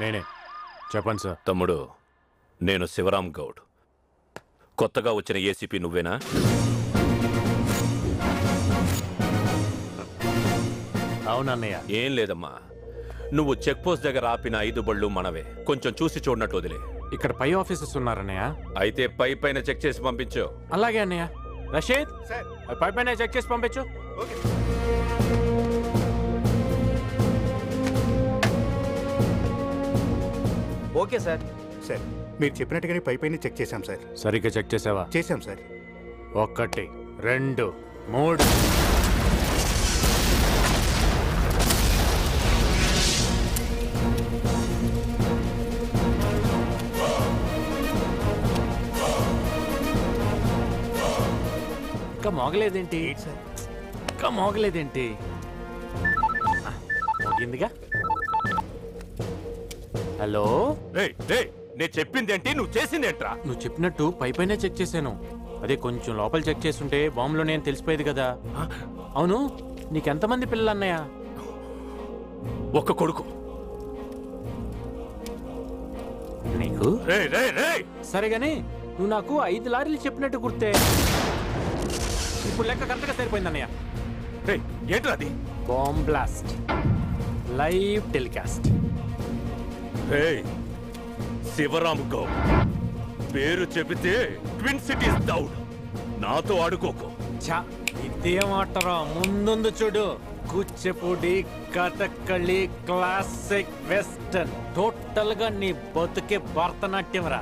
నేనే. చెప్పండి సార్. తమ్ముడు, నేను శివరాం గౌడ్. కొత్తగా వచ్చిన ఏసీపీ నువ్వేనా? అవునన్నయ్య. ఏం లేదమ్మా, నువ్వు చెక్ పోస్ట్ దగ్గర ఆపిన 5 బళ్ళు మనవే. కొంచెం చూసి చూడనట్టు వదిలే. ఇక్కడ పై ఆఫీసర్స్ ఉన్నారన్నయ్య. అయితే పైన చెక్ చేసి పంపించు. అలాగే అన్నయ్య. రషీద్, పైన చెక్ చేసి పంపించు. Okay sir. సార్, మీరు చెప్పినట్టుగానే పైపైన చెక్ చేశాం సార్. సరిగ్గా చెక్ చేసావా? చేశాం సార్. 1 2 3. ఇంకా మోగలేదేంటి? ఇంకా మోగలేదేంటి? మోగిందిగా. హలో, నేను చెప్పిందేంటి, నువ్వు చేసిందేంట్రా? నువ్వు చెప్పినట్టు పైనే చెక్ చేశాను. అదే కొంచెం లోపల చెక్ చేస్తుంటే బాంబులో నేను తెలిసిపోయేది కదా. అవును, నీకెంతమంది పిల్లలు అన్నయ్య? ఒక్క కొడుకు. నీకు? సరే గాని నువ్వు నాకు 5 లారీలు చెప్పినట్టు గుర్తే. ఇప్పుడు లెక్క కరెక్ట్గా సరిపోయింది అన్నయ్య. ఏంట్రా అది? Bomb blast live telecast. Shivaram Goud పేరు చెబితే ట్విన్ సిటీస్ దౌడ్. నాతో ఆడుకోకు. చా, ఇదేమాటరా? ముందు చూడు. Kuchipudi, Kathakali, classic, western, total గా నీ బతుకే భరతనాట్యం రా.